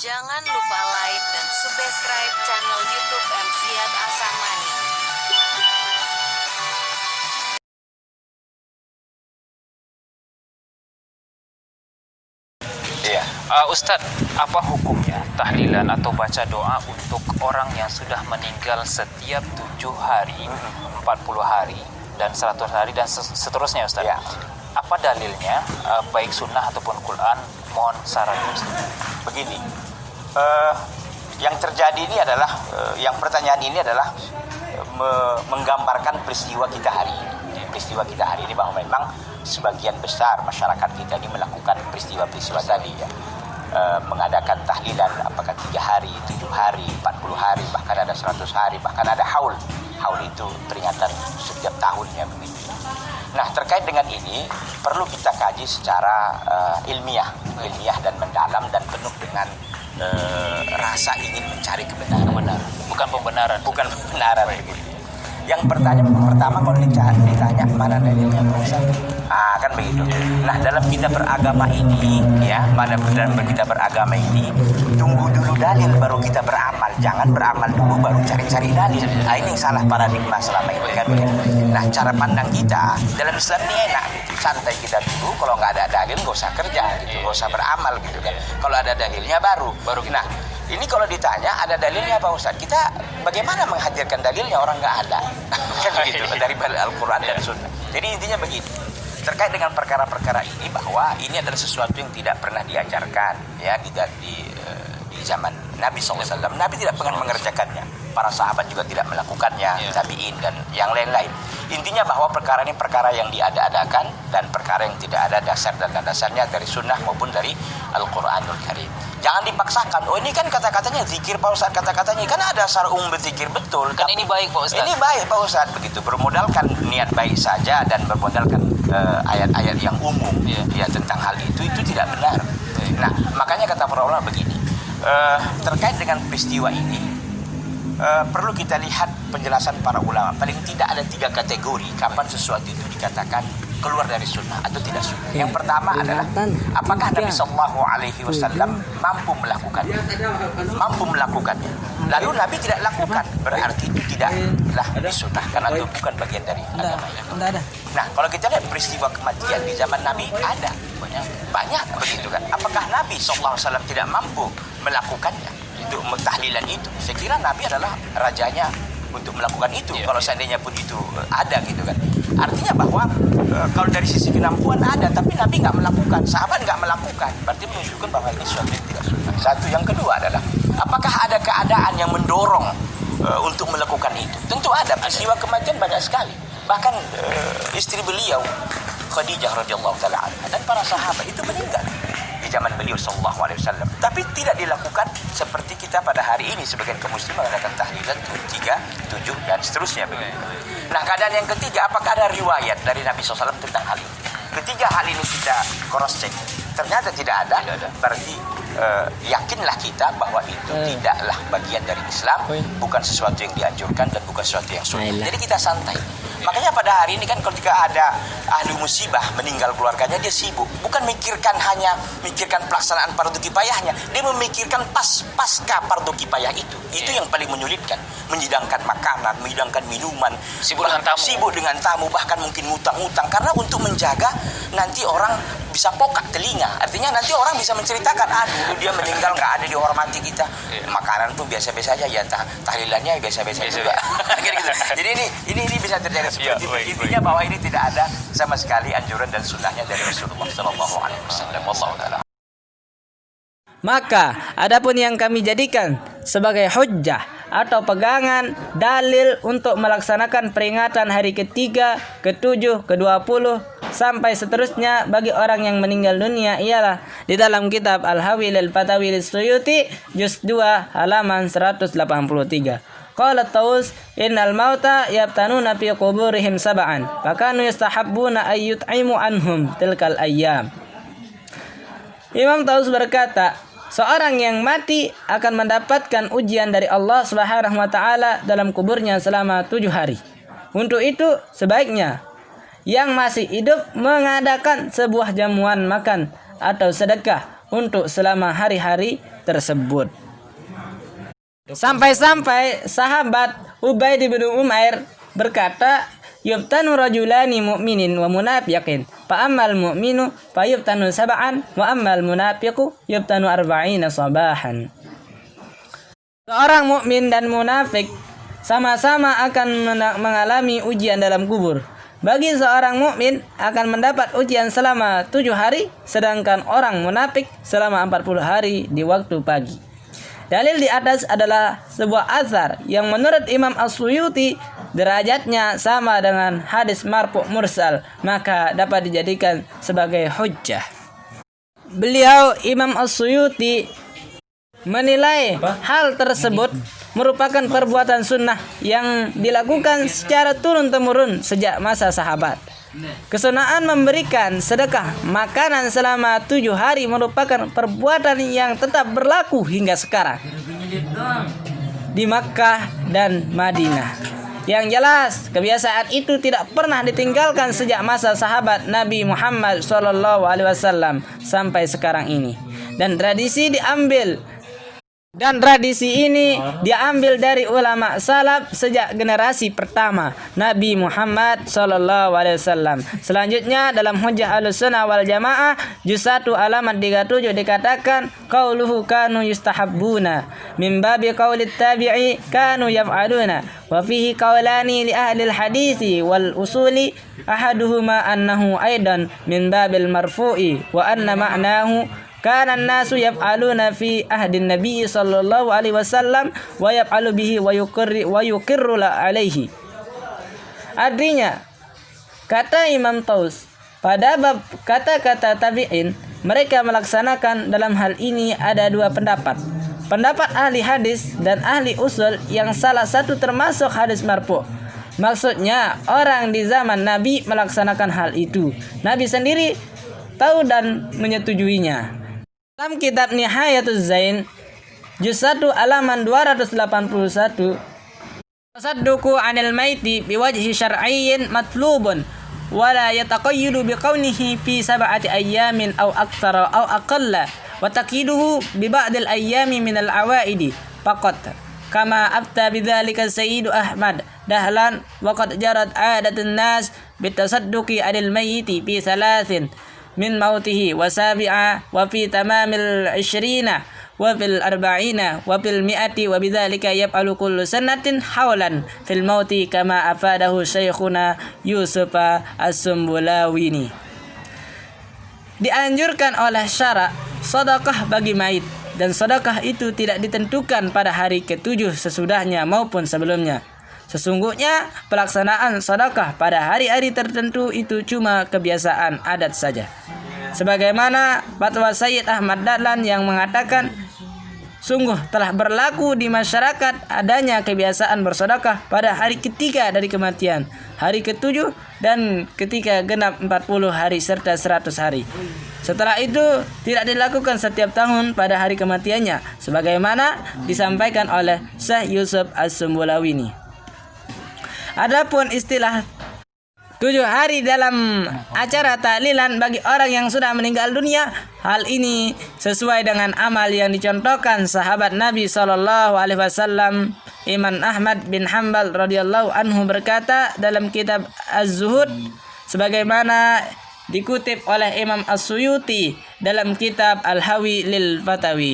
Jangan lupa like dan subscribe channel YouTube MCIAT Asamani. Iya, Ustadz, apa hukumnya tahlilan atau baca doa untuk orang yang sudah meninggal setiap 7 hari, 40 hari, dan 100 hari, dan seterusnya, Ustadz? Ya. Apa dalilnya, baik sunnah ataupun Quran? Mohon sarannya, Ustadz. Begini, yang terjadi ini adalah, yang pertanyaan ini adalah menggambarkan peristiwa kita hari ini. Peristiwa kita hari ini bahwa memang sebagian besar masyarakat kita ini melakukan peristiwa-peristiwa tadi ya. Mengadakan tahlilan apakah 3 hari, 7 hari, 40 hari, bahkan ada 100 hari, bahkan ada haul. Haul itu peringatan setiap tahunnya begitu. Nah, terkait dengan ini perlu kita kaji secara ilmiah dan mendalam dan penuh dengan rasa ingin mencari kebenaran. Bukan pembenaran. Bukan pembenaran begitu. Yang pertama kalau ditanya mana dalilnya Pak Ustaz? Kan begitu. Nah, dalam kita beragama ini ya, dalam kita beragama ini tunggu dulu dalil baru kita beramal. Jangan beramal dulu baru cari-cari dalil. Nah, ini yang salah paradigma selama ini kan begitu. Nah, cara pandang kita dalam Islam ini enak gitu. Santai kita dulu, kalau nggak ada dalil nggak usah kerja gitu, nggak usah beramal gitu kan. Kalau ada dalilnya baru. Nah, ini kalau ditanya ada dalilnya Pak Ustaz, kita bagaimana menghadirkan dalilnya orang nggak ada? Kan begitu, dari Al-Quran dan Sunnah. Jadi intinya begini, terkait dengan perkara-perkara ini bahwa ini adalah sesuatu yang tidak pernah diajarkan ya di zaman Nabi SAW. Nabi tidak pernah mengerjakannya, para sahabat juga tidak melakukannya, tabi'in dan yang lain-lain. Intinya bahwa perkara ini perkara yang diada-adakan dan perkara yang tidak ada dasar dan dasarnya dari Sunnah maupun dari Al-Quranul Karim. Jangan dipaksakan. Oh, ini kan kata-katanya zikir Pak Ustaz, kata-katanya kan ada syar'um berzikir, betul. Kan ini baik Pak Ustaz. Ini baik Pak Ustaz begitu, bermodalkan niat baik saja dan bermodalkan ayat-ayat yang umum ya tentang hal itu tidak benar. Nah, makanya kata para ulama begini. Terkait dengan peristiwa ini perlu kita lihat penjelasan para ulama. Paling tidak ada 3 kategori kapan sesuatu itu dikatakan keluar dari sunnah atau tidak sunnah. Yang pertama adalah apakah Nabi Sallallahu Alaihi Wasallam mampu melakukannya. Lalu Nabi tidak lakukan, berarti itu tidaklah disunnahkan atau bukan bagian dari agama. Nah, kalau kita lihat peristiwa kematian di zaman Nabi ada banyak begitu kan. Apakah Nabi Sallallahu Alaihi Wasallam tidak mampu melakukannya untuk tahlilan itu? Saya kira Nabi adalah rajanya untuk melakukan itu. Kalau seandainya pun itu ada gitu kan. Artinya bahwa kalau dari sisi kemampuan ada, tapi Nabi nggak melakukan, sahabat nggak melakukan, berarti menunjukkan bahwa ini sesuatu yang tidak sunnah. Satu. Yang kedua adalah apakah ada keadaan yang mendorong untuk melakukan itu? Tentu ada. Peristiwa kematian banyak sekali. Bahkan istri beliau Khadijah radhiyallahu taala anha dan para sahabat itu meninggal di zaman beliau sallallahu alaihi wasallam. Tapi tidak dilakukan seperti kita pada hari ini sebagian kaum muslimin mengadakan tahlilan 3, 7 dan seterusnya begitu. Nah, keadaan yang ketiga, apakah ada riwayat dari Nabi SAW tentang hal ini? Ketiga hal ini kita cross check. Ternyata tidak ada. Berarti yakinlah kita bahwa itu tidaklah bagian dari Islam, bukan sesuatu yang dianjurkan dan bukan sesuatu yang sunnah. Jadi kita santai. Makanya pada hari ini kan ketika ada ahli musibah meninggal keluarganya, dia sibuk. Bukan hanya mikirkan pelaksanaan fardu kifayahnya, dia memikirkan pasca fardu kifayah itu. Itu yang paling menyulitkan. Menyidangkan makanan, menyidangkan minuman, sibuk dengan tamu, bahkan mungkin ngutang-ngutang karena untuk menjaga nanti orang bisa pokak telinga. Artinya nanti orang bisa menceritakan, dulu dia meninggal nggak ada dihormati kita. Makanan pun biasa-biasa aja ya, tahlilannya biasa-biasa juga. Jadi ini bisa terjadi seperti itu. Intinya bahwa ini tidak ada sama sekali anjuran dan sunnahnya dari Rasulullah Sallallahu Alaihi Wasallam. Maka adapun yang kami jadikan sebagai hujjah atau pegangan dalil untuk melaksanakan peringatan hari ke-3, ke-7, ke-20 sampai seterusnya bagi orang yang meninggal dunia ialah di dalam kitab Al-Hawil Al-Fatawi As-Suyuti juz 2 halaman 183. Qala Taus innal mauta yabtanuna fi quburihim sab'an fakanu yastahabbuna ay yut'imu anhum tilkal ayyam. Imam Taus berkata, seorang yang mati akan mendapatkan ujian dari Allah Subhanahu wa taala dalam kuburnya selama 7 hari. Untuk itu sebaiknya yang masih hidup mengadakan sebuah jamuan makan atau sedekah untuk selama hari-hari tersebut. Sampai-sampai sahabat Ubaid bin Umair berkata, "Yubtanu rajulani mu'minin wa munafiqin, fa ammal mu'minu fa yubtanu sab'an wa ammal munafiqu yubtanu arba'ina sabahan." Seorang mukmin dan munafik sama-sama akan mengalami ujian dalam kubur. Bagi seorang mukmin akan mendapat ujian selama 7 hari, sedangkan orang munafik selama 40 hari di waktu pagi. Dalil di atas adalah sebuah azhar yang menurut Imam As-Suyuti derajatnya sama dengan hadis marfu' mursal, maka dapat dijadikan sebagai hujjah. Beliau Imam As-Suyuti menilai hal tersebut merupakan perbuatan sunnah yang dilakukan secara turun-temurun sejak masa sahabat. Kesunaan memberikan sedekah makanan selama 7 hari merupakan perbuatan yang tetap berlaku hingga sekarang di Makkah dan Madinah. Yang jelas, kebiasaan itu tidak pernah ditinggalkan sejak masa sahabat Nabi Muhammad SAW sampai sekarang ini. Dan tradisi ini diambil dari ulama salaf sejak generasi pertama Nabi Muhammad SAW. Selanjutnya dalam Hujjah Ahlussunnah wal Jamaah juz 1 halaman 37 dikatakan qauluhu kanu yustahabbuna min babi qaulit tabi'i kanu yaf'aluna wa fihi qaulani li ahli al-hadisi wal usuli ahaduhuma annahu aidan min babil marfu'i wa anna ma'nahu kana an-nasu yaf'aluna fi ahdin Nabi sallallahu alaihi wasallam wa yaf'alu bihi wa yuqirru alaihi. Artinya, kata Imam Taus, pada bab kata-kata tabi'in, mereka melaksanakan dalam hal ini ada 2 pendapat. Pendapat ahli hadis dan ahli usul yang salah satu termasuk hadis marfu'. Maksudnya, orang di zaman Nabi melaksanakan hal itu. Nabi sendiri tahu dan menyetujuinya. Dalam kitab Nihayatuz Zain juz 1 halaman 281, tasadduqu 'anil maiti biwajhi syar'iyyin matlubun wa la yataqayyadu biqaunihi fi 7 ayyamin aw aktsara aw aqalla wa taqiduhu bi ba'dil ayyami min al-awaidi faqat kama afta bidzalika Sayyidu Ahmad Dahlan wa qad jarat 'adatun nas bitasadduqi 'anil mayyiti fi 3 min mautihi wa 7 wa fi tamamil 20 wa fil 40 wa fil 100 wa bidzalika yaf'alu kullu sanatin hawlan fil mauti kama afadahu Syekhuna Yusuf As-Sumbulawini. Dianjurkan oleh syara sedekah bagi mayit, dan sedekah itu tidak ditentukan pada hari ke-7 sesudahnya maupun sebelumnya. Sesungguhnya pelaksanaan sedekah pada hari-hari tertentu itu cuma kebiasaan adat saja. Sebagaimana fatwa Sayyid Ahmad Dahlan yang mengatakan, sungguh telah berlaku di masyarakat adanya kebiasaan bersedekah pada hari ketiga dari kematian, hari ke-7 dan ketika genap 40 hari serta 100 hari. Setelah itu tidak dilakukan setiap tahun pada hari kematiannya, sebagaimana disampaikan oleh Syekh Yusuf As-Sumbulawini. Adapun istilah 7 hari dalam acara tahlilan bagi orang yang sudah meninggal dunia, hal ini sesuai dengan amal yang dicontohkan sahabat Nabi SAW. Imam Ahmad bin Hanbal radhiyallahu anhu berkata dalam kitab Az-Zuhud, sebagaimana dikutip oleh Imam As-Suyuti dalam kitab Al-Hawi lil Fatawi.